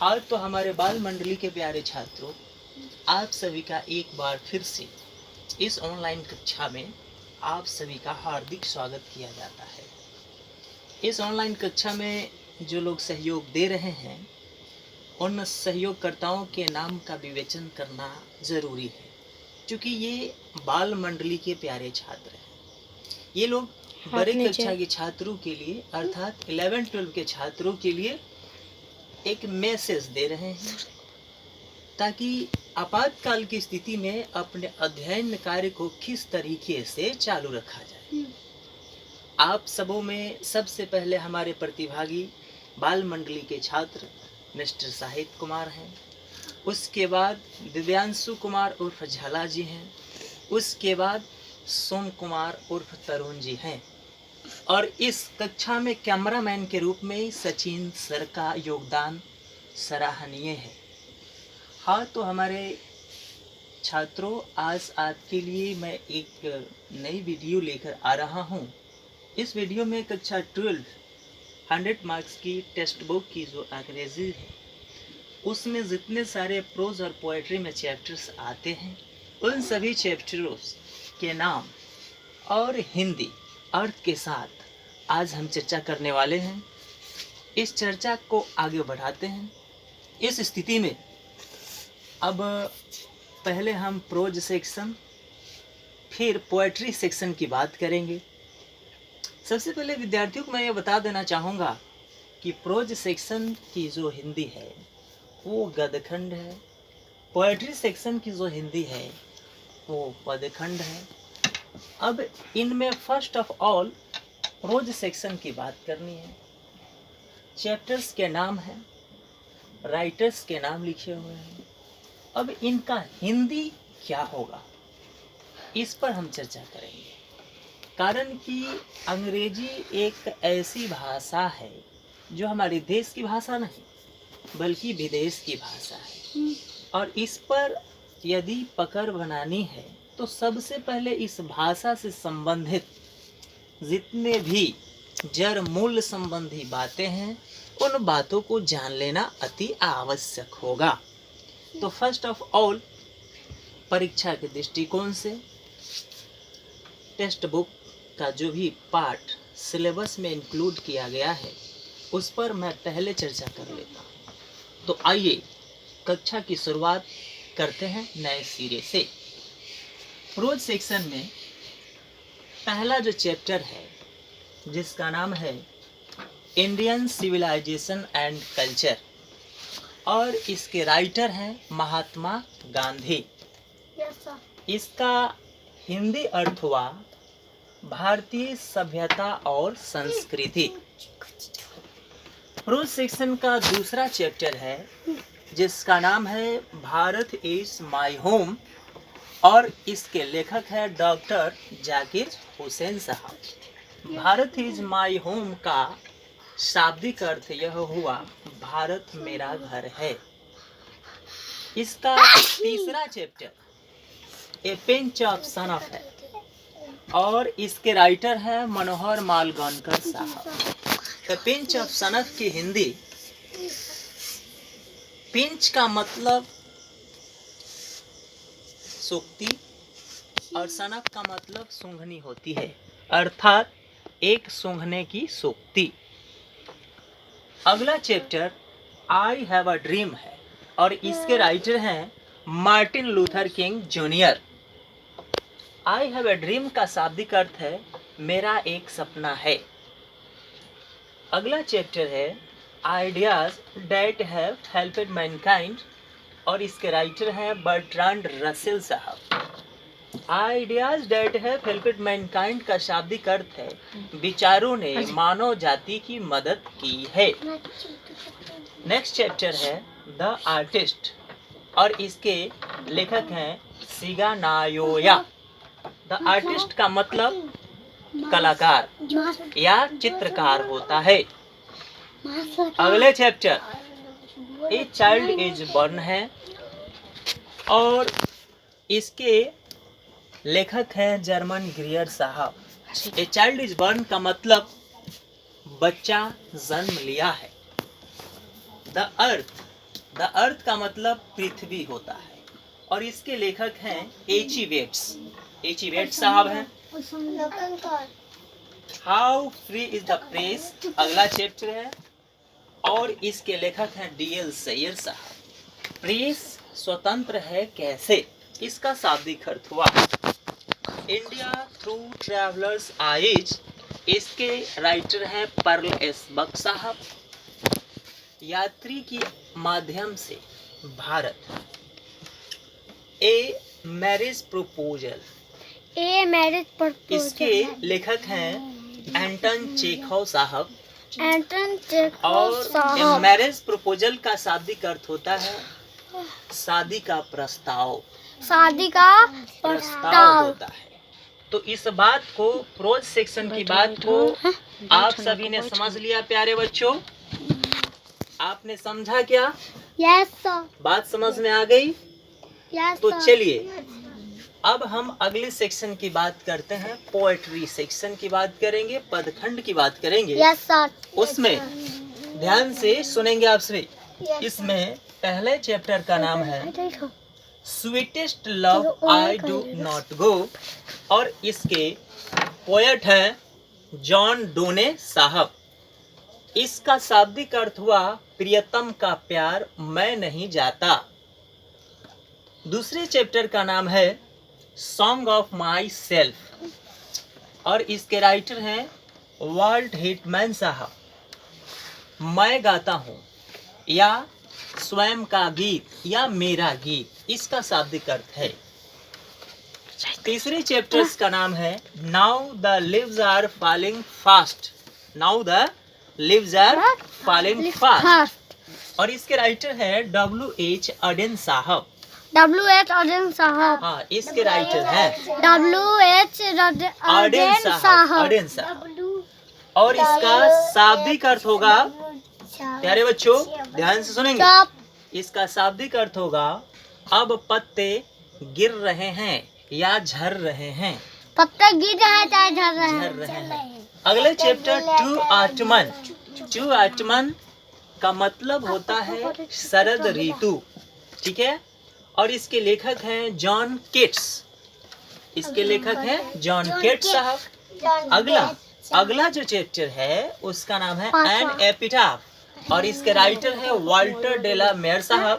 आज तो हमारे बाल मंडली के प्यारे छात्रों, आप सभी का एक बार फिर से इस ऑनलाइन कक्षा में आप सभी का हार्दिक स्वागत किया जाता है। इस ऑनलाइन कक्षा में जो लोग सहयोग दे रहे हैं, उन सहयोगकर्ताओं के नाम का विवेचन करना ज़रूरी है, क्योंकि ये बाल मंडली के प्यारे छात्र हैं। ये लोग बड़े कक्षा के छात्रों के लिए अर्थात 11-12 के छात्रों के लिए एक मैसेज दे रहे हैं, ताकि आपातकाल की स्थिति में अपने अध्ययन कार्य को किस तरीके से चालू रखा जाए। आप सबों में सबसे पहले हमारे प्रतिभागी बाल मंडली के छात्र मिस्टर साहित्य कुमार हैं, उसके बाद दिव्यांशु कुमार उर्फ झाला जी हैं, उसके बाद सोम कुमार उर्फ तरुण जी हैं, और इस कक्षा में कैमरामैन के रूप में सचिन सर का योगदान सराहनीय है। हाँ, तो हमारे छात्रों, आज आपके लिए मैं एक नई वीडियो लेकर आ रहा हूँ। इस वीडियो में कक्षा 12 100 मार्क्स की टेक्स्ट बुक की जो अंग्रेजी है, उसमें जितने सारे प्रोज और पोएट्री में चैप्टर्स आते हैं, उन सभी चैप्टरों के नाम और हिंदी अर्थ के साथ आज हम चर्चा करने वाले हैं। इस चर्चा को आगे बढ़ाते हैं। इस स्थिति में अब पहले हम प्रोज सेक्शन फिर पोएट्री सेक्शन की बात करेंगे। सबसे पहले विद्यार्थियों को मैं ये बता देना चाहूँगा कि प्रोज सेक्शन की जो हिंदी है वो गद्यखंड है, पोएट्री सेक्शन की जो हिंदी है वो पद्यखंड है। अब इनमें first of all pros section की बात करनी है। चैप्टर्स के नाम हैं, राइटर्स के नाम लिखे हुए हैं। अब इनका हिंदी क्या होगा, इस पर हम चर्चा करेंगे, कारण कि अंग्रेजी एक ऐसी भाषा है जो हमारे देश की भाषा नहीं बल्कि विदेश की भाषा है, और इस पर यदि पकड़ बनानी है तो सबसे पहले इस भाषा से संबंधित जितने भी जड़ मूल संबंधी बातें हैं, उन बातों को जान लेना अति आवश्यक होगा। तो फर्स्ट ऑफ ऑल, परीक्षा के दृष्टिकोण से टेक्स्ट बुक का जो भी पार्ट सिलेबस में इंक्लूड किया गया है, उस पर मैं पहले चर्चा कर लेता हूँ। तो आइए कक्षा की शुरुआत करते हैं नए सिरे से। प्रोज सेक्शन में पहला जो चैप्टर है, जिसका नाम है इंडियन सिविलाइजेशन एंड कल्चर, और इसके राइटर हैं महात्मा गांधी। इसका हिंदी अर्थ हुआ भारतीय सभ्यता और संस्कृति। प्रोज सेक्शन का दूसरा चैप्टर है जिसका नाम है भारत इज माय होम, और इसके लेखक है डॉक्टर जाकिर हुसैन साहब। भारत इज माय होम का शाब्दिक अर्थ यह हुआ भारत मेरा घर है। इसका तीसरा चैप्टर ए पिंच ऑफ सनफ है, और इसके राइटर है मनोहर मालवणकर साहब। ए पिंच ऑफ सनफ की हिंदी, पिंच का मतलब सूंघती और सनक का मतलब सूंघनी होती है, अर्थात एक सूंघने की सूंघती। अगला chapter I have a dream है, और इसके राइटर हैं Martin Luther king junior. I have a dream का शाब्दिक अर्थ है मेरा एक सपना है। अगला चैप्टर है ideas that have helped Mankind, और इसके राइटर हैं बर्ट्रांड रसेल साहब। Ideas that have helped Mankind का शाब्दिक अर्थ है विचारों ने मानव जाति की मदद की है। नेक्स्ट चैप्टर है द आर्टिस्ट, और इसके लेखक हैं सिगा नायोया। द आर्टिस्ट का मतलब कलाकार या चित्रकार होता है। अगले chapter a child is born है, और इसके लेखक हैं जर्मन ग्रियर साहब। ए चाइल्ड इज बॉर्न का मतलब बच्चा जन्म लिया है। द अर्थ द अर्थ का मतलब पृथ्वी होता है और इसके लेखक हैं एच.ई. वेट्स। एच.ई. वेट्स साहब हैं। How free is the press अगला चैप्टर है और इसके लेखक हैं डी.एल. सैयर साहब। प्रेस स्वतंत्र है कैसे, इसका शाब्दिक अर्थ हुआ इंडिया थ्रू ट्रैवलर्स आइज। इसके राइटर हैं पर्ल एस बक साहब। यात्री की माध्यम से भारत। A marriage proposal. इसके लेखक हैं एंटन चेखव साहब। और मैरिज प्रपोजल का शाब्दिक अर्थ होता है शादी का प्रस्ताव। होता है। तो इस बात को, प्रोज सेक्शन की बात को आप सभी ने समझ लिया प्यारे बच्चों। आपने समझा क्या? Yes sir. बात समझ में आ गई? यस तो सर। चलिए अब हम अगले सेक्शन की बात करते हैं। पोएट्री सेक्शन की बात करेंगे, पदखंड की बात करेंगे। Yes sir. उसमें ध्यान से सुनेंगे आप सभी। इसमें पहले चैप्टर का नाम है sweetest love I do not go और इसके पोएट हैं जॉन डोने साहब। इसका शाब्दिक अर्थ हुआ प्रियतम का प्यार मैं नहीं जाता। दूसरे चैप्टर का नाम है सॉन्ग ऑफ माई सेल्फ और इसके राइटर हैं वाल्ट हिटमैन साहब। मैं गाता हूँ या स्वयं का गीत या मेरा गीत, इसका शाब्दिक अर्थ है। तीसरे चैप्टर्स का नाम है now the leaves are falling fast. Now the leaves are falling fast और इसके राइटर है W.H. अडेन साहब। W.H. अडेन साहब। हाँ, इसके राइटर हैं W.H. अडेन साहब। और इसका शाब्दिक अर्थ होगा, प्यारे बच्चों ध्यान से सुनेंगे, इसका शाब्दिक अर्थ होगा अब पत्ते गिर रहे हैं या झर रहे हैं। पत्ते गिर रहे हैं चाहे झर रहे हैं। अगले chapter two autumn. To autumn का मतलब होता है शरद ऋतु, ठीक है। और इसके लेखक हैं जॉन केट्स। इसके लेखक हैं जॉन केट्स साहब। अगला जो चैप्टर है उसका नाम है एन एपिटाफ और इसके राइटर है वाल्टर डे ला मेयर साहब।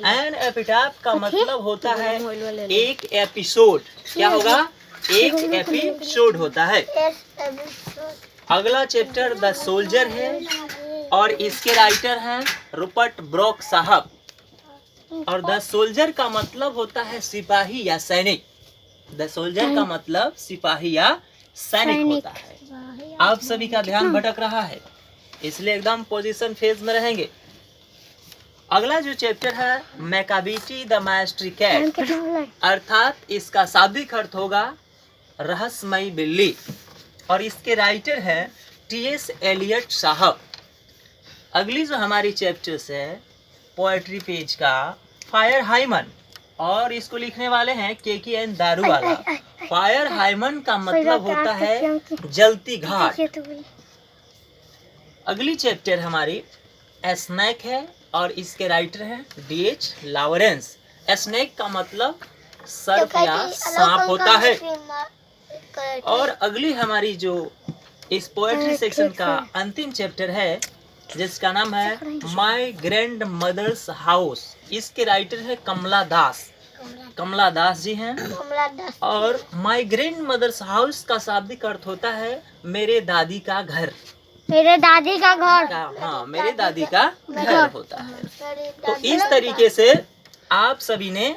एन एपिटाफ का मतलब होता है एक एपिसोड। क्या होगा? एक एपिसोड होता है। अगला चैप्टर द सोल्जर है और इसके राइटर हैं रूपर्ट ब्रोक साहब। और द सोल्जर का मतलब होता है सिपाही या सैनिक। द सोल्जर का मतलब सिपाही या सैनिक होता है। आप सभी का ध्यान भटक रहा है इसलिए एकदम पोजीशन फेज में रहेंगे। अगला जो चैप्टर है मैकाबिटी द मास्टरी कैट अर्थात इसका शाब्दिक अर्थ होगा रहस्यमयी बिल्ली और इसके राइटर हैं T.S. एलियट साहब। अगली जो हमारी चैप्टर्स है पोएट्री पेज का फायर हाइमन और इसको लिखने वाले हैं KKN दारूवाला। फायर हाइमन का मतलब होता है जलती घाट। अगली चैप्टर हमारी स्नैक है और इसके राइटर हैं D.H. लॉरेंस। स्नैक का मतलब सर्प या सांप होता है। और अगली हमारी जो इस पोएट्री सेक्शन का अंतिम चैप्टर है जिसका नाम है माय ग्रैंड मदर्स हाउस। इसके राइटर है कमला दास। कमला दास जी हैं। और माय ग्रैंड मदर्स हाउस का शाब्दिक अर्थ होता है मेरे दादी का घर। मेरे दादी का घर। हाँ, मेरे दादी का घर होता है। तो इस तरीके से आप सभी ने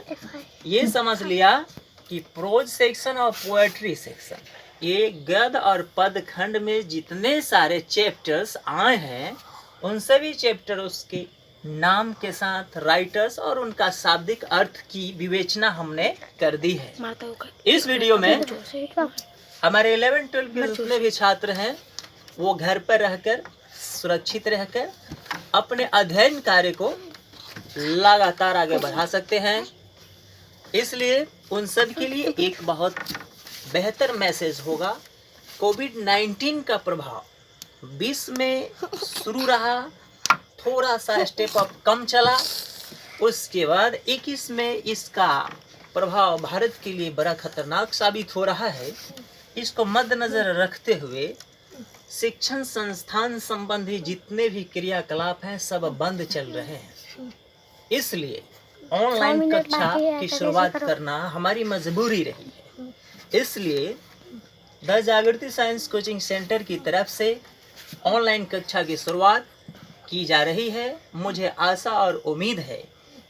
ये समझ लिया कि प्रोज सेक्शन और पोएट्री सेक्शन, ये गद्य और पद खंड में जितने सारे चैप्टर्स आए हैं उन सभी चैप्टर्स के नाम के साथ राइटर्स और उनका शाब्दिक अर्थ की विवेचना हमने कर दी है। इस वीडियो में हमारे 11-12 के जितने भी छात्र हैं वो घर पर रहकर सुरक्षित रहकर अपने अध्ययन कार्य को लगातार आगे बढ़ा सकते हैं। इसलिए उन सब के लिए एक बहुत बेहतर मैसेज होगा। कोविड-19 का प्रभाव विश्व में शुरू रहा, थोड़ा सा स्टेप अप कम चला। उसके बाद 21 में इसका प्रभाव भारत के लिए बड़ा खतरनाक साबित हो रहा है। इसको मद्देनजर रखते हुए शिक्षण संस्थान संबंधी जितने भी क्रियाकलाप हैं सब बंद चल रहे हैं। इसलिए ऑनलाइन कक्षा की शुरुआत करना हमारी मजबूरी रही है। इसलिए द जागृति साइंस कोचिंग सेंटर की तरफ से ऑनलाइन कक्षा की शुरुआत की जा रही है। मुझे आशा और उम्मीद है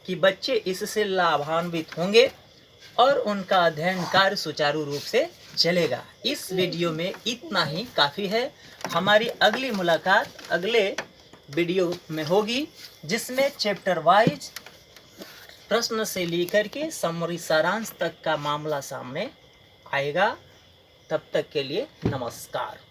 कि बच्चे इससे लाभान्वित होंगे और उनका अध्ययन कार्य सुचारू रूप से चलेगा। इस वीडियो में इतना ही काफ़ी है। हमारी अगली मुलाकात अगले वीडियो में होगी, जिसमें चैप्टर वाइज प्रश्न से लेकर के समरी सारांश तक का मामला सामने आएगा। तब तक के लिए नमस्कार।